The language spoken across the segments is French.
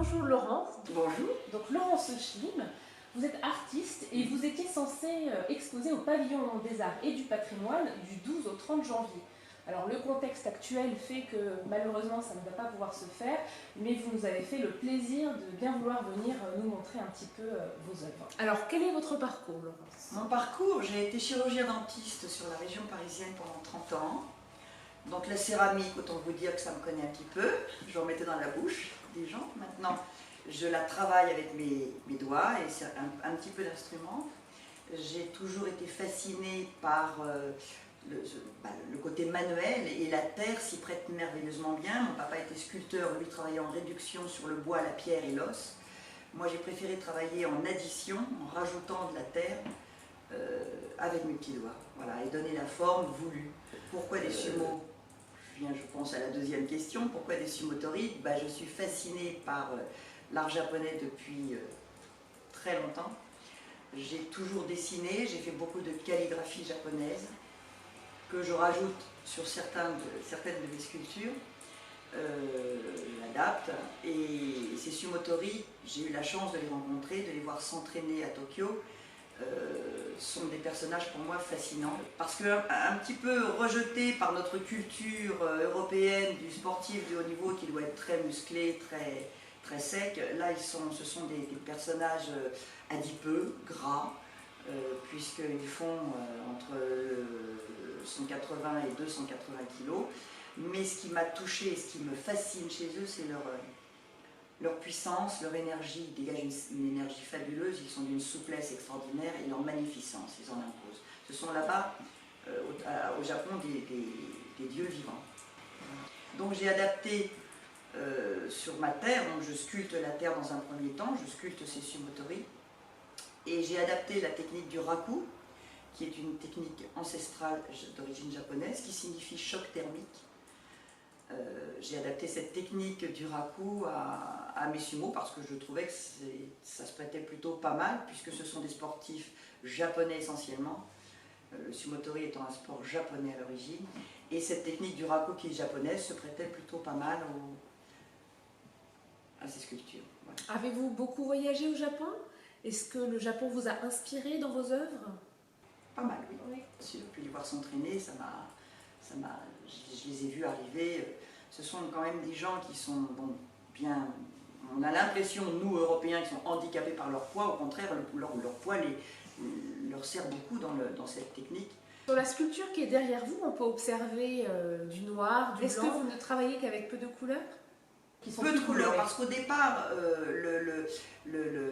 bonjour Laurence. Bonjour. Donc Laurence Schlim, vous êtes artiste et vous étiez censée exposer au Pavillon des Arts et du Patrimoine du 12 au 30 janvier. Alors le contexte actuel fait que malheureusement ça ne va pas pouvoir se faire, mais vous nous avez fait le plaisir de bien vouloir venir nous montrer un petit peu vos œuvres. Alors quel est votre parcours, Laurence? Mon parcours, j'ai été chirurgien dentiste sur la région parisienne pendant 30 ans. Donc la céramique, autant vous dire que ça me connaît un petit peu. Je remettais dans la bouche des gens. Maintenant, je la travaille avec mes doigts et c'est un petit peu d'instrument. J'ai toujours été fascinée par le côté manuel et la terre s'y prête merveilleusement bien. Mon papa était sculpteur, lui travaillait en réduction sur le bois, la pierre et l'os. Moi j'ai préféré travailler en addition, en rajoutant de la terre avec mes petits doigts. Voilà, et donner la forme voulue. Pourquoi des sumo? Je pense à la deuxième question. Pourquoi des sumotori? Je suis fascinée par l'art japonais depuis très longtemps. J'ai toujours dessiné, j'ai fait beaucoup de calligraphie japonaise que je rajoute sur certaines de mes sculptures, j'adapte. Et ces sumotori, j'ai eu la chance de les rencontrer, de les voir s'entraîner à Tokyo. Sont des personnages pour moi fascinants parce qu'un petit peu rejetés par notre culture européenne du sportif du haut niveau qui doit être très musclé, très sec. Là ce sont des personnages adipeux, gras, puisqu'ils font entre 180 et 280 kg. Mais ce qui m'a touchée et ce qui me fascine chez eux, c'est leur puissance, leur énergie. Ils dégagent une énergie fabuleuse, ils sont d'une souplesse extraordinaire et leur magnificence, ils en imposent. Ce sont là-bas, au Japon, des dieux vivants. Donc j'ai adapté sur ma terre, donc je sculpte la terre dans un premier temps, je sculpte ces sumotori, et j'ai adapté la technique du raku, qui est une technique ancestrale d'origine japonaise, qui signifie choc thermique. J'ai adapté cette technique du raku à mes sumo parce que je trouvais que ça se prêtait plutôt pas mal, puisque ce sont des sportifs japonais essentiellement, le sumotori étant un sport japonais à l'origine, et cette technique du raku qui est japonaise se prêtait plutôt pas mal à ces sculptures. Voilà. Avez-vous beaucoup voyagé au Japon? Est-ce que le Japon vous a inspiré dans vos œuvres? Pas mal, oui. Oui. Puis les voir s'entraîner, je les ai vus arriver. Ce sont quand même des gens qui sont bien. On a l'impression, nous Européens, qui sont handicapés par leur poids. Au contraire, leur poids leur sert beaucoup dans cette technique. Sur la sculpture qui est derrière vous, on peut observer du noir, du blanc. Est-ce que vous ne travaillez qu'avec peu de couleurs? Peu de couleurs, parce qu'au départ,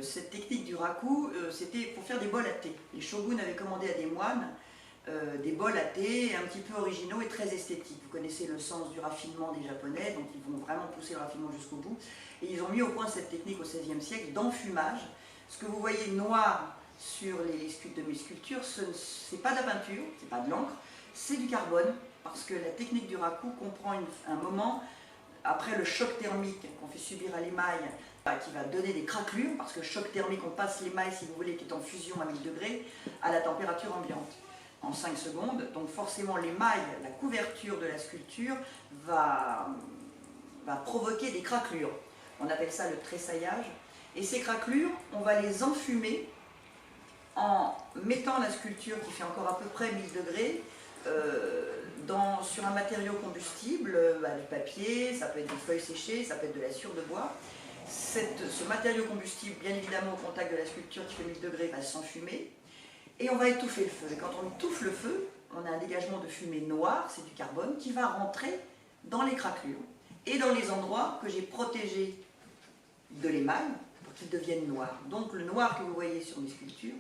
cette technique du raku, c'était pour faire des bols à thé. Les shoguns avaient commandé à des moines des bols à thé un petit peu originaux et très esthétiques. Vous connaissez le sens du raffinement des Japonais, donc ils vont vraiment pousser le raffinement jusqu'au bout. Et ils ont mis au point cette technique au XVIe siècle d'enfumage. Ce que vous voyez noir sur de mes sculptures, ce n'est pas de la peinture, ce n'est pas de l'encre, c'est du carbone, parce que la technique du raku comprend un moment, après le choc thermique qu'on fait subir à l'émail, qui va donner des craquelures, parce que choc thermique, on passe l'émail, si vous voulez, qui est en fusion à 1000 degrés, à la température ambiante, en 5 secondes. Donc forcément, l'émail, la couverture de la sculpture, va provoquer des craquelures. On appelle ça le tressaillage. Et ces craquelures, on va les enfumer en mettant la sculpture, qui fait encore à peu près 1000 degrés, sur un matériau combustible, du papier, ça peut être des feuilles séchées, ça peut être de la sciure de bois. Ce matériau combustible, bien évidemment au contact de la sculpture qui fait 1000 degrés, va s'enfumer et on va étouffer le feu. Et quand on étouffe le feu, on a un dégagement de fumée noire, c'est du carbone, qui va rentrer dans les craquelures et dans les endroits que j'ai protégés de l'émail pour qu'ils deviennent noirs. Donc le noir que vous voyez sur mes sculptures,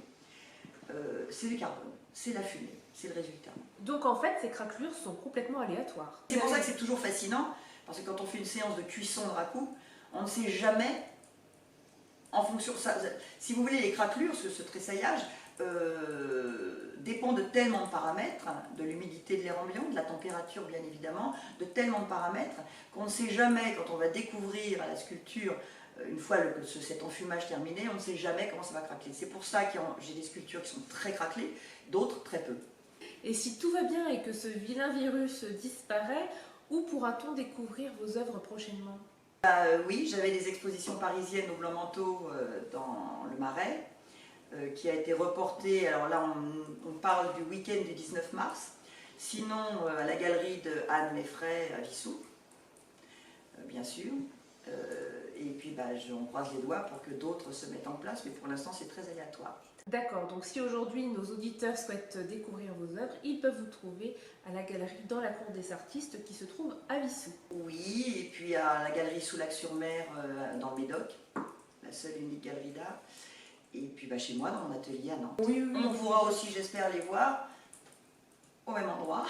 c'est du carbone, c'est la fumée, c'est le résultat. Donc en fait, ces craquelures sont complètement aléatoires. C'est pour ça que c'est toujours fascinant, parce que quand on fait une séance de cuisson de raku, on ne sait jamais, en fonction de ça, si vous voulez, les craquelures, ce tressaillage, dépend de tellement de paramètres, de l'humidité de l'air ambiant, de la température bien évidemment, de tellement de paramètres, qu'on ne sait jamais, quand on va découvrir à la sculpture, une fois cet enfumage terminé, on ne sait jamais comment ça va craquer. C'est pour ça que j'ai des sculptures qui sont très craquelées, d'autres très peu. Et si tout va bien et que ce vilain virus disparaît, où pourra-t-on découvrir vos œuvres prochainement? Oui, j'avais des expositions parisiennes au Blanc-Manteau dans le Marais, qui a été reportée. Alors là, on parle du week-end du 19 mars. Sinon, à la galerie de Anne Meffray à Vissou, bien sûr. Et puis, on croise les doigts pour que d'autres se mettent en place, mais pour l'instant, c'est très aléatoire. D'accord, donc si aujourd'hui nos auditeurs souhaitent découvrir vos œuvres, ils peuvent vous trouver à la galerie dans la cour des artistes qui se trouve à Vissou. Oui, et puis à la galerie Soulac-sur-Mer dans le Médoc, la seule et unique galerie d'art. Et puis chez moi, dans mon atelier à Nantes. Oui, On pourra aussi, j'espère, les voir au même endroit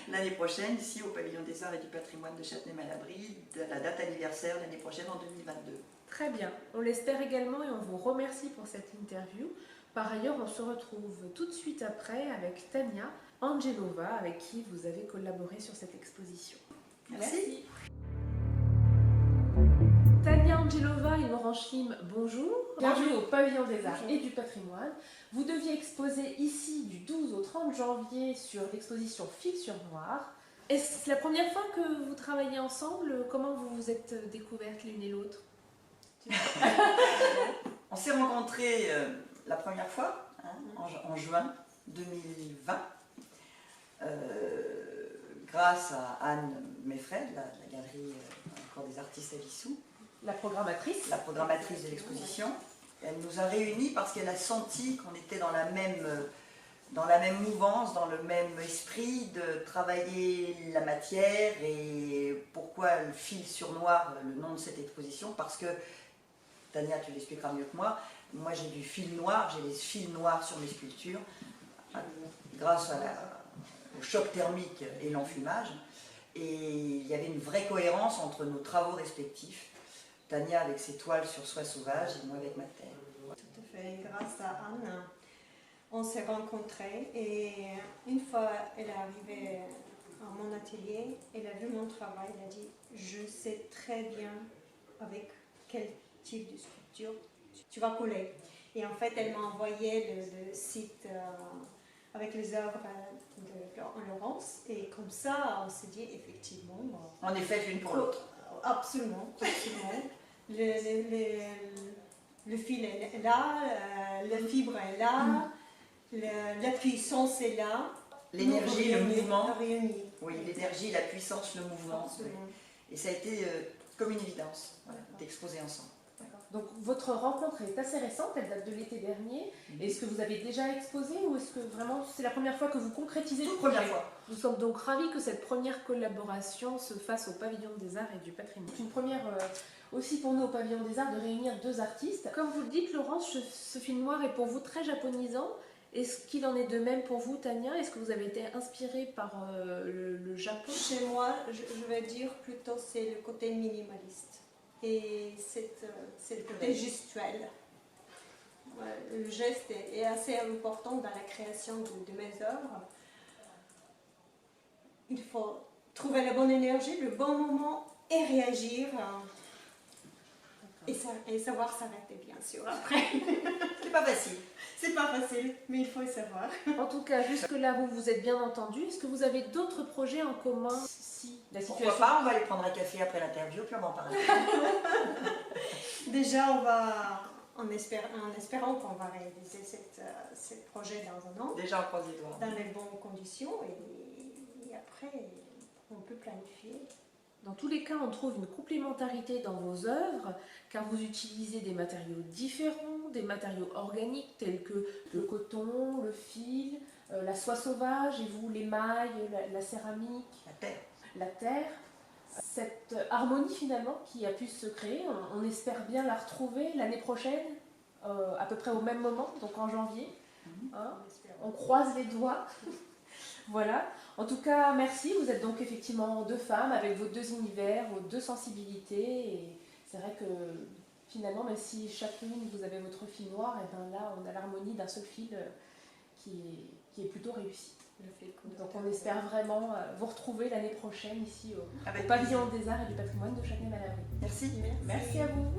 l'année prochaine, ici au Pavillon des Arts et du Patrimoine de Châtenay-Malabry, la date anniversaire l'année prochaine en 2022. Très bien, on l'espère également et on vous remercie pour cette interview. Par ailleurs, on se retrouve tout de suite après avec Tania Angelova, avec qui vous avez collaboré sur cette exposition. Merci. Tania Angelova et Laurent Schlim, bonjour. Bienvenue au Pavillon des Arts et du Patrimoine. Vous deviez exposer ici du 12 au 30 janvier sur l'exposition Fil sur Noir. Est-ce que c'est la première fois que vous travaillez ensemble? Comment vous vous êtes découvertes l'une et l'autre? On s'est rencontrés la première fois, en juin 2020, grâce à Anne Meffray, de la galerie Cour des artistes à Vissou. La programmatrice. La programmatrice de l'exposition. Elle nous a réunis parce qu'elle a senti qu'on était dans la même mouvance, dans le même esprit de travailler la matière. Et pourquoi le fil sur noir, le nom de cette exposition? Parce que, Tania, tu l'expliqueras mieux que moi j'ai du fil noir, j'ai des fils noirs sur mes sculptures, grâce au choc thermique et l'enfumage. Et il y avait une vraie cohérence entre nos travaux respectifs. Tania avec ses toiles sur soie sauvage et moi avec ma terre. Tout à fait, grâce à Anne, on s'est rencontrés et une fois elle est arrivée à mon atelier, elle a vu mon travail, elle a dit « Je sais très bien avec quel type de sculpture tu vas coller ». Et en fait, elle m'a envoyé le site avec les œuvres de Laurence et comme ça, on s'est dit effectivement… En effet, l'une pour l'autre. Absolument, absolument. Le fil est là, la fibre est là, la puissance est là. L'énergie, le mouvement. Réunis. Oui, l'énergie, la puissance, le mouvement. Absolument. Et ça a été comme une évidence d'exposer ensemble. Donc votre rencontre est assez récente, elle date de l'été dernier. Est-ce que vous avez déjà exposé ou est-ce que vraiment c'est la première fois que vous concrétisez le projet? Première fois. Nous sommes donc ravis que cette première collaboration se fasse au Pavillon des Arts et du Patrimoine. C'est une première aussi pour nous au Pavillon des Arts de réunir deux artistes. Comme vous le dites, Laurence, ce film noir est pour vous très japonisant. Est-ce qu'il en est de même pour vous, Tania? Est-ce que vous avez été inspirée par le Japon? Chez moi, je vais dire plutôt c'est le côté minimaliste. Et c'est le côté gestuel. Le geste est assez important dans la création de mes œuvres. Il faut trouver la bonne énergie, le bon moment et réagir. Et savoir s'arrêter, bien sûr, après. C'est pas facile. C'est pas facile, mais il faut le savoir. En tout cas, jusque-là, vous vous êtes bien entendus. Est-ce que vous avez d'autres projets en commun si la situation... Pourquoi pas, on va aller prendre un café après l'interview, puis on va en parler. Déjà, en espérant qu'on va réaliser ce projet dans un an. Déjà, on croise les doigts. Dans les bonnes conditions, et après, on peut planifier. Dans tous les cas, on trouve une complémentarité dans vos œuvres, car vous utilisez des matériaux différents, des matériaux organiques tels que le coton, le fil, la soie sauvage, et vous, l'émail, la céramique, la terre. Cette harmonie finalement qui a pu se créer, on espère bien la retrouver l'année prochaine, à peu près au même moment, donc en janvier. Hein, on croise les doigts. Voilà. En tout cas, merci. Vous êtes donc effectivement deux femmes avec vos deux univers, vos deux sensibilités. Et c'est vrai que finalement, même si chacune vous avez votre fil noir, et bien là, on a l'harmonie d'un seul fil qui est plutôt réussi. Donc on espère vraiment vous retrouver l'année prochaine ici au Pavillon des Arts et du Patrimoine de Châtenay-Malabry. Merci. Merci à vous.